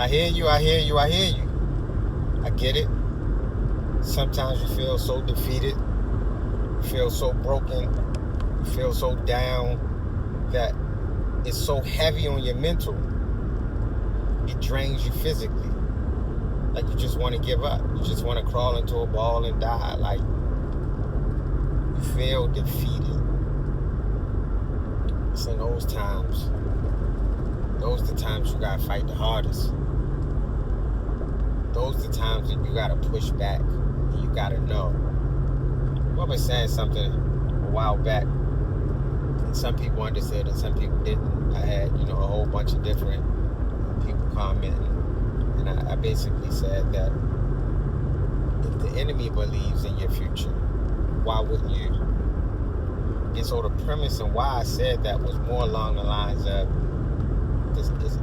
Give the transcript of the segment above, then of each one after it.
I hear you. I get it. Sometimes you feel so defeated, you feel so broken, you feel so down that it's so heavy on your mental, it drains you physically. Like you just want to give up. You just want to crawl into a ball and die. Like you feel defeated. It's in those times. Those are the times you gotta fight the hardest. Those are the times that you gotta push back. And you gotta know. I was saying something a while back, and some people understood and some people didn't. I had, a whole bunch of different people commenting, and I basically said that if the enemy believes in your future, why wouldn't you? And so the premise and why I said that was more along the lines of,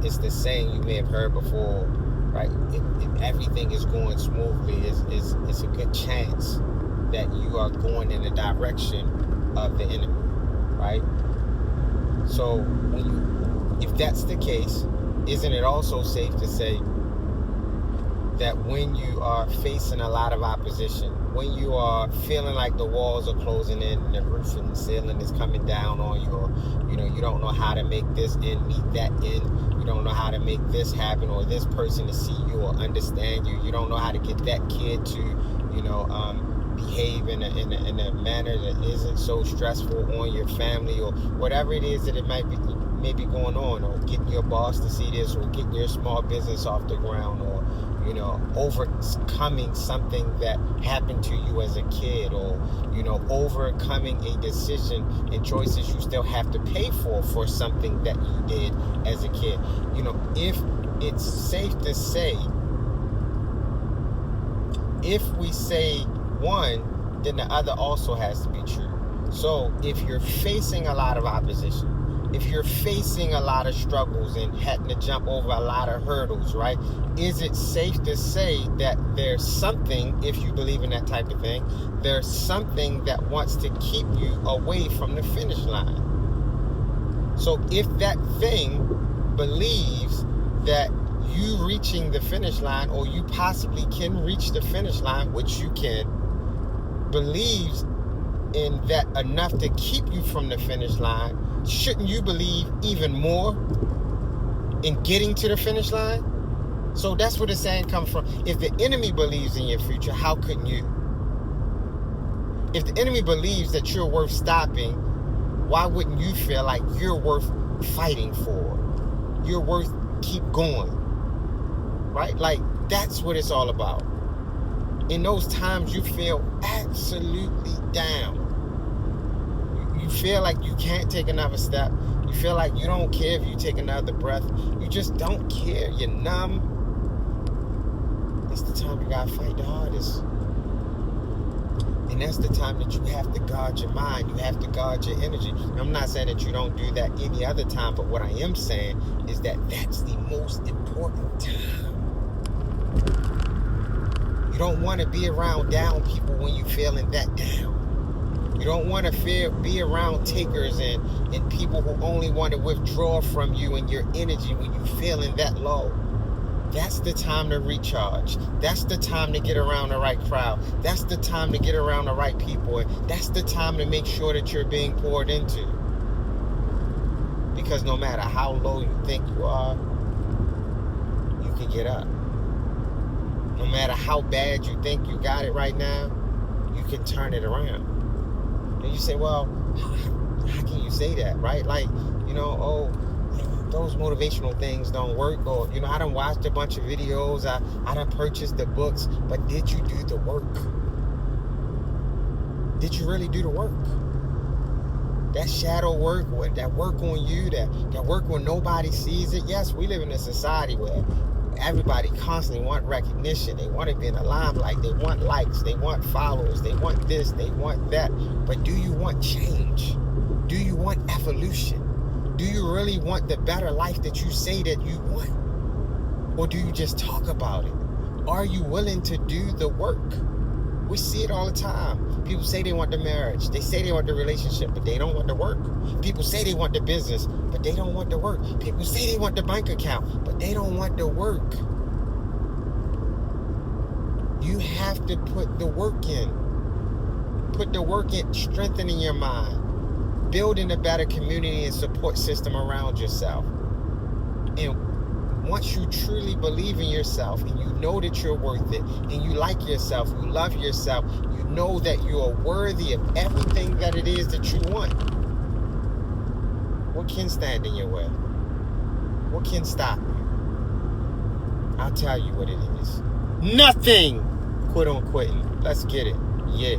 it's the saying you may have heard before, right? If everything is going smoothly, it's a good chance that you are going in the direction of the enemy, right? So if that's the case, isn't it also safe to say that when you are facing a lot of opposition, when you are feeling like the walls are closing in and the roof and the ceiling is coming down on you, or you don't know how to make this end meet that end, you don't know how to make this happen or this person to see you or understand you, you don't know how to get that kid to behave in a manner that isn't so stressful on your family, or whatever it is that it might be going on, or getting your boss to see this, or getting your small business off the ground, or overcoming something that happened to you as a kid, or overcoming a decision and choices you still have to pay for something that you did as a kid. If it's safe to say, if we say one, then the other also has to be true. So if you're facing a lot of opposition, if you're facing a lot of struggles and having to jump over a lot of hurdles, right? Is it safe to say that there's something, if you believe in that type of thing, there's something that wants to keep you away from the finish line? So if that thing believes that you reaching the finish line, or you possibly can reach the finish line, which you can, believes in that enough to keep you from the finish line, shouldn't you believe even more in getting to the finish line? So that's where the saying comes from. If the enemy believes in your future, how couldn't you? If the enemy believes that you're worth stopping, why wouldn't you feel like you're worth fighting for? You're worth keep going, right? Like, that's what it's all about. In those times you feel absolutely down. You feel like you can't take another step. You feel like you don't care if you take another breath. You just don't care. You're numb. That's the time you gotta fight the hardest. And that's the time that you have to guard your mind. You have to guard your energy. I'm not saying that you don't do that any other time, but what I am saying is that that's the most important time. You don't want to be around down people when you're feeling that down. You don't want to be around takers and people who only want to withdraw from you and your energy when you're feeling that low. That's the time to recharge. That's the time to get around the right crowd. That's the time to get around the right people. And that's the time to make sure that you're being poured into. Because no matter how low you think you are, you can get up. No matter how bad you think you got it right now, you can turn it around. And you say, well, how can you say that, right? Like, those motivational things don't work. Or, I done watched a bunch of videos. I done purchased the books. But did you do the work? Did you really do the work? That shadow work, that work on you, that work when nobody sees it. Yes, we live in a society where everybody constantly want recognition. They want to be in the limelight. They want likes. They want followers. They want this. They want that. But do you want change? Do you want evolution? Do you really want the better life that you say that you want? Or do you just talk about it? Are you willing to do the work? We see it all the time. People say they want the marriage. They say they want the relationship, but they don't want the work. People say they want the business, but they don't want the work. People say they want the bank account, but they don't want the work. You have to put the work in. Put the work in strengthening your mind, building a better community and support system around yourself. And once you truly believe in yourself and you know that you're worth it and you like yourself, you love yourself, you know that you are worthy of everything that it is that you want, what can stand in your way? What can stop you? I'll tell you what it is. Nothing. Quit on quitting. Let's get it. Yeah.